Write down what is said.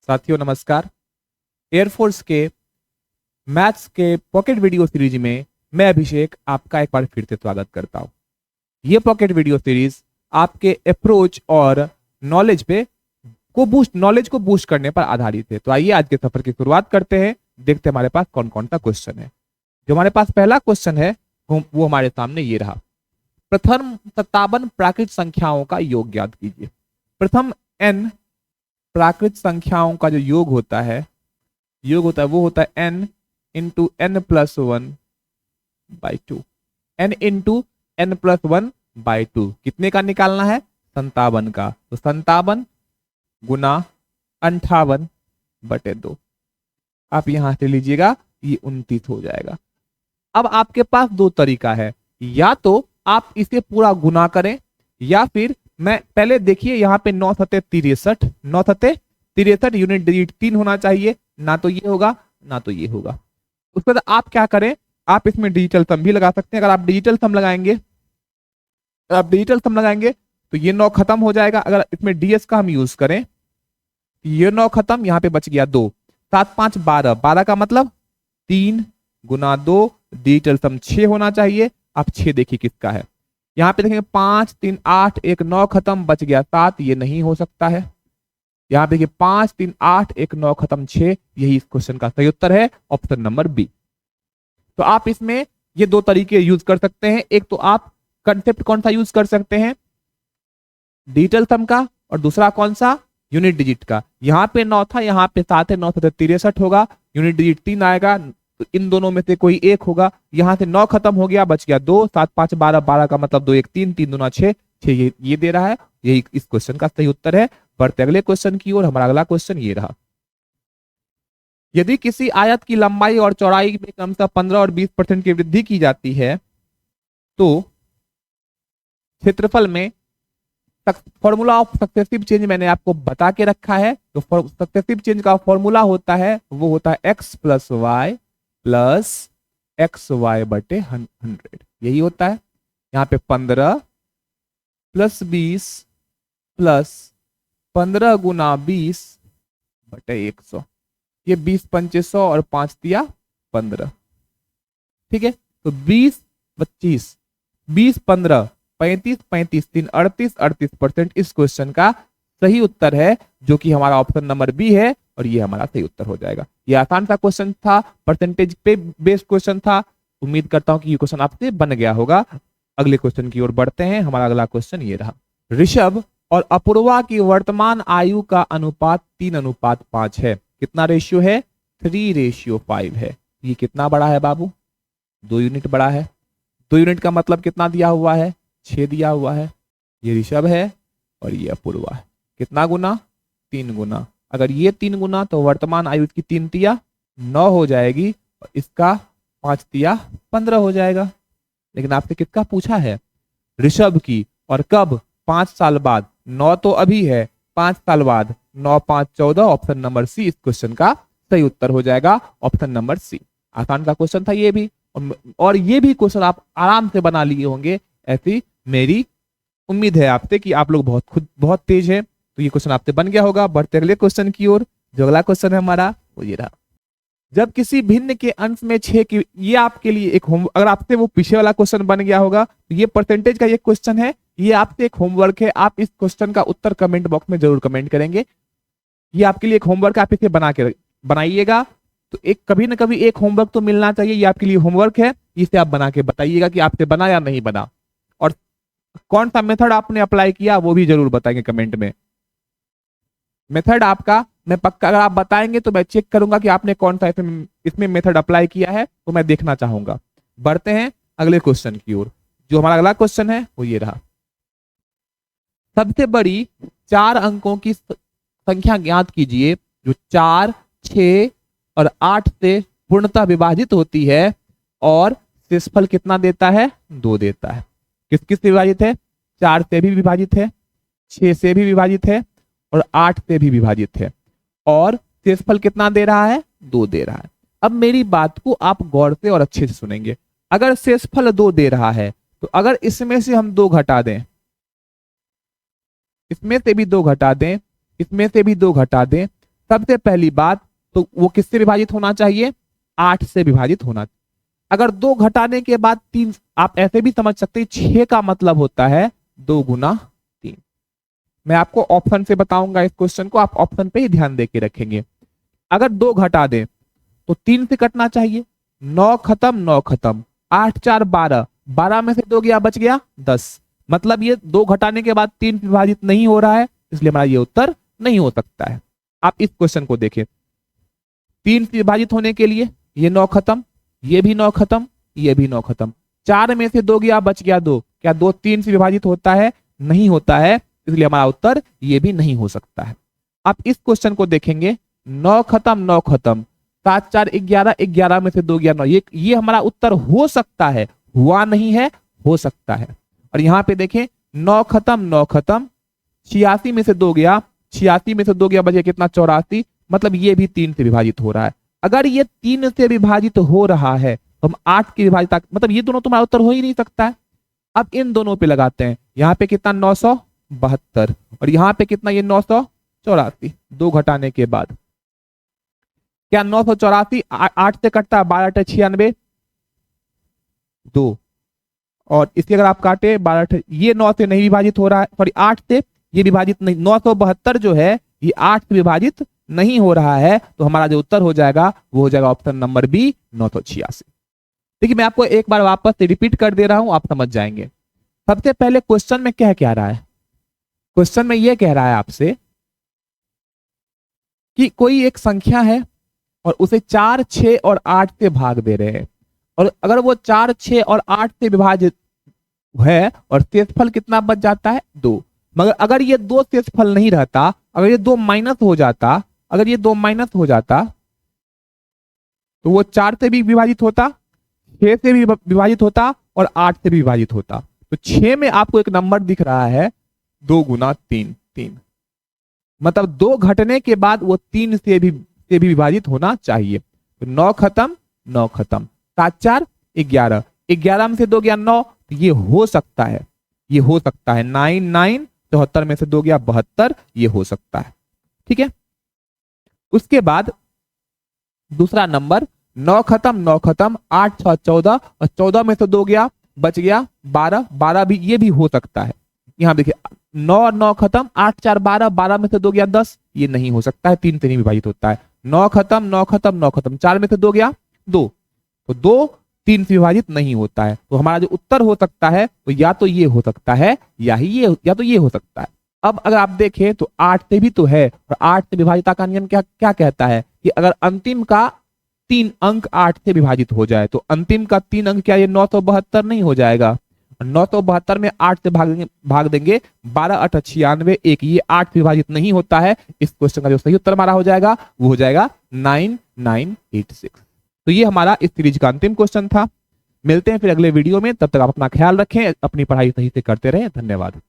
साथियों नमस्कार। एयरफोर्स के मैथ्स के पॉकेट वीडियो सीरीज में मैं अभिषेक आपका एक बार फिर से स्वागत करता हूं। ये पॉकेट वीडियो सीरीज आपके अप्रोच और नॉलेज को बूस्ट करने पर आधारित है। तो आइए आज के सफर की शुरुआत करते हैं। देखते हैं हमारे पास कौन कौन सा क्वेश्चन है। जो हमारे पास पहला क्वेश्चन है वो हमारे सामने ये रहा। प्रथम 57 प्राकृत संख्याओं का योग ज्ञात कीजिए। प्रथम n प्राकृत संख्याओं का जो योग होता है वो होता है n into n plus 1/2। n into n plus 1/2 कितने का निकालना है? 57 का। तो 57 गुना 58/2 आप यहां से लीजिएगा, ये 29 हो जाएगा। अब आपके पास दो तरीका है, या तो आप इसे पूरा गुना करें या फिर मैं पहले देखिए यहाँ पे 9 सते 63 यूनिट डिजिट 3 होना चाहिए। ना तो ये होगा ना तो ये होगा। उसके बाद आप क्या करें, आप इसमें डिजिटल सम भी लगा सकते हैं। अगर आप डिजिटल सम लगाएंगे तो ये 9 खत्म हो जाएगा। अगर इसमें डीएस का हम यूज करें, ये 9 खत्म, यहाँ पे बच गया 2। 7 5 12, 12 का मतलब 3 गुना 2, डिजिटल सम 6 होना चाहिए। आप 6 देखिए किसका है। यहाँ पे देखेंगे 5 3 8 1 9 खत्म, बच गया 7, ये नहीं हो सकता है। यहाँ पे देखिए 5 3 8 1 9 खत्म 6, यही इस क्वेश्चन का सही उत्तर है, ऑप्शन नंबर बी। तो आप इसमें ये दो तरीके यूज कर सकते हैं। एक तो आप कंसेप्ट कौन सा यूज कर सकते हैं, डिजिटल सम का, और दूसरा कौन सा, यूनिट डिजिट का। यहाँ पे 9 था, यहाँ पे 7 है, 9 7 63 होगा, यूनिट डिजिट 3 आएगा, तो इन दोनों में से कोई एक होगा। यहाँ से 9 खत्म हो गया, बच गया 2। 7 5 12, 12 का मतलब 2 1 3, 3 दूना 6, 6 ये दे रहा है, यही इस क्वेश्चन का सही उत्तर है। बढ़ते अगले क्वेश्चन की ओर। हमारा अगला क्वेश्चन ये रहा। यदि किसी आयत की लंबाई और चौड़ाई में क्रमशः 15 और 20% की वृद्धि की जाती है तो क्षेत्रफल में फॉर्मूला ऑफ सक्सेसिव चेंज मैंने आपको बता के रखा है। तो सक्सेसिव चेंज का फॉर्मूला होता है, वो होता है x plus Y plus X Y बटे 100, यही होता है। यहाँ पे 15 प्लस 20 प्लस 15 गुना 20 बटे 100, ये 20 पंचे 100 और 5 दिया 15। ठीक है, तो 20 25 20 15 35 35 3 38 38% इस क्वेश्चन का सही उत्तर है, जो कि हमारा ऑप्शन नंबर बी है, और ये हमारा सही उत्तर हो जाएगा। ये आसान सा क्वेश्चन था, परसेंटेज पे बेस्ड क्वेश्चन था। उम्मीद करता हूं कि ये क्वेश्चन आपसे बन गया होगा। अगले क्वेश्चन की ओर बढ़ते हैं। हमारा अगला क्वेश्चन ये रहा। ऋषभ और अपूर्वा की वर्तमान आयु का अनुपात 3:5 है। कितना रेशियो है? 3:5 है। ये कितना बड़ा है बाबू? 2 यूनिट बड़ा है। 2 यूनिट का मतलब कितना दिया हुआ है? 6 दिया हुआ है। ये ऋषभ है और ये अपूर्वा है। कितना गुना? 3 गुना। अगर ये 3 गुना तो वर्तमान आयु की 3 तिया 9 हो जाएगी, और इसका 5 तिया 15 हो जाएगा। लेकिन आपसे किसका पूछा है? ऋषभ की। और कब? 5 साल बाद। 9 तो अभी है, 5 साल बाद 9 5 14, ऑप्शन नंबर सी इस क्वेश्चन का सही उत्तर हो जाएगा, ऑप्शन नंबर सी। आसान का क्वेश्चन था ये भी, और ये भी क्वेश्चन आप आराम से बना लिए होंगे, ऐसी मेरी उम्मीद है आपसे कि आप लोग बहुत तेज है, तो ये क्वेश्चन आपसे बन गया होगा। बढ़ते अगले क्वेश्चन की ओर। जो अगला क्वेश्चन है हमारा वो ये रहा। जब किसी भिन्न के अंश में 6 की, ये आपके लिए एक होम, अगर आपसे वो पीछे वाला क्वेश्चन बन गया होगा तो ये परसेंटेज का ये क्वेश्चन है, ये आपसे एक होमवर्क है। आप इस क्वेश्चन का उत्तर कमेंट बॉक्स में जरूर कमेंट करेंगे। ये आपके लिए एक होमवर्क, आप इसे बनाइएगा। तो एक कभी ना कभी एक होमवर्क तो मिलना चाहिए, ये आपके लिए होमवर्क है। इसे आप बना के बताइएगा कि आपसे बना या नहीं बना, और कौन सा मेथड आपने अप्लाई किया वो भी जरूर बताएंगे कमेंट में। मेथड आपका मैं पक्का, अगर आप बताएंगे तो मैं चेक करूंगा कि आपने कौन सा इसमें मेथड अप्लाई किया है, तो मैं देखना चाहूंगा। बढ़ते हैं अगले क्वेश्चन की ओर। जो हमारा अगला क्वेश्चन है वो ये रहा। सबसे बड़ी 4 अंकों की संख्या ज्ञात कीजिए जो 4 6 और 8 से पूर्णतः विभाजित होती है, और शेषफल कितना देता है? 2 देता है। किस किस से विभाजित है? 4 से भी विभाजित है, 6 से भी विभाजित है, और 8 से भी विभाजित है, और शेषफल कितना दे रहा है? 2 दे रहा है। अब मेरी बात को आप गौर से और अच्छे से सुनेंगे। अगर शेषफल 2 दे रहा है, तो अगर इसमें से हम 2 घटा दें, इसमें से भी 2 घटा दें, इसमें से भी 2 घटा दें, सबसे पहली बात तो वो किससे विभाजित होना चाहिए, 8 से विभाजित होना। अगर 2 घटाने के बाद 3, आप ऐसे भी समझ सकते हैं 6 का मतलब होता है 2 गुना 3। मैं आपको ऑप्शन से बताऊंगा इस क्वेश्चन को, आप ऑप्शन पे ही ध्यान देके रखेंगे। अगर 2 घटा दें तो 3 से कटना चाहिए, 9 खत्म 9 खत्म, 8 4 12, 12 में से 2 गया बच गया 10। मतलब ये 2 घटाने के बाद 3 विभाजित नहीं हो रहा है, इसलिए हमारा ये उत्तर नहीं हो सकता है। आप इस क्वेश्चन को देखें, 3 से विभाजित होने के लिए ये 9 खत्म, ये भी 9 खत्म, ये भी 9 खत्म, 4 में से 2 गया बच गया 2। क्या 2 3 से विभाजित होता है, नहीं होता है, इसलिए हमारा उत्तर ये भी नहीं हो सकता है। आप इस क्वेश्चन को देखेंगे, 9 खत्म 9 खत्म, 7 4 11, 11 में से 2 गया 9, ये हमारा उत्तर हो सकता है, हुआ नहीं है, हो सकता है। और यहां पे देखें 9 खत्म 9 खत्म, 86 में से 2 गया, 86 में से 2 गया बच गया कितना 84, मतलब ये भी 3 से विभाजित हो रहा है। अगर ये 3 से विभाजित हो रहा है तो हम 8 की विभाजित, मतलब ये दोनों तुम्हारा उत्तर हो ही नहीं सकता है। अब इन दोनों पे लगाते हैं, यहाँ पे कितना 972 और यहाँ पे कितना ये 984, 2 घटाने के बाद क्या 984 8 से कटता है, 12 8 96 2, और इसकी अगर आप काटे 12 ये 9 से नहीं विभाजित हो रहा है, सॉरी 8 से ये विभाजित नहीं, 972 जो है ये 8 से विभाजित नहीं हो रहा है, तो हमारा जो उत्तर हो जाएगा वो हो जाएगा ऑप्शन नंबर बी 986। देखिए मैं आपको एक बार वापस से रिपीट कर दे रहा हूं, आप समझ जाएंगे। सबसे पहले क्वेश्चन में क्या रहा है, क्वेश्चन में ये कह रहा है आपसे कि कोई एक संख्या है और उसे 4 6 और 8 से भाग दे रहे हैं, और अगर वो 4 6 और 8 से विभाजित है और शेषफल कितना बच जाता है 2। मगर अगर ये 2 शेषफल नहीं रहता, अगर ये 2 माइनस हो जाता, अगर ये 2 माइनस हो जाता तो वो 4 से भी विभाजित होता, 6 से भी विभाजित होता और 8 से भी विभाजित होता। तो 6 में आपको एक नंबर दिख रहा है 2 गुना 3 3, मतलब 2 घटने के बाद वो 3 से भी विभाजित होना चाहिए। तो 9 खत्म 9 खत्म, 7 4 11, 11 में से 2 गया 9, तो ये हो सकता है, ये हो सकता है 9 9, 74 में से 2 गया 72, ये हो सकता है। ठीक है, उसके बाद दूसरा नंबर 9 खत्म 9 खत्म, 8 6 14 और 14 में से 2 गया बच गया 12, 12 भी ये भी हो सकता है। यहां देखिए 9 9 खत्म, 8 4 12, 12 में से 2 गया 10, ये नहीं हो सकता है, 3 से नहीं विभाजित होता है। 9 खत्म 9 खत्म 9 खत्म, 4 में से 2 गया 2, तो 2 3 से विभाजित नहीं होता है। तो हमारा जो उत्तर हो सकता है वो या तो ये हो सकता है या तो ये हो सकता है। अब अगर आप देखें तो 8 से भी तो है, और 8 से विभाजिता का नियम क्या कहता है कि अगर अंतिम का 3 अंक 8 से विभाजित हो जाए तो अंतिम का 3 अंक क्या ये 972 नहीं हो जाएगा। 972 में 8 से भाग देंगे 12 8 96 1, ये 8 से विभाजित नहीं होता है। इस क्वेश्चन का जो सही उत्तर हमारा हो जाएगा वो हो जाएगा 9986। तो ये हमारा इस सीरीज का अंतिम क्वेश्चन था। मिलते हैं फिर अगले वीडियो में, तब तक आप अपना ख्याल रखें, अपनी पढ़ाई सही से करते रहें। धन्यवाद।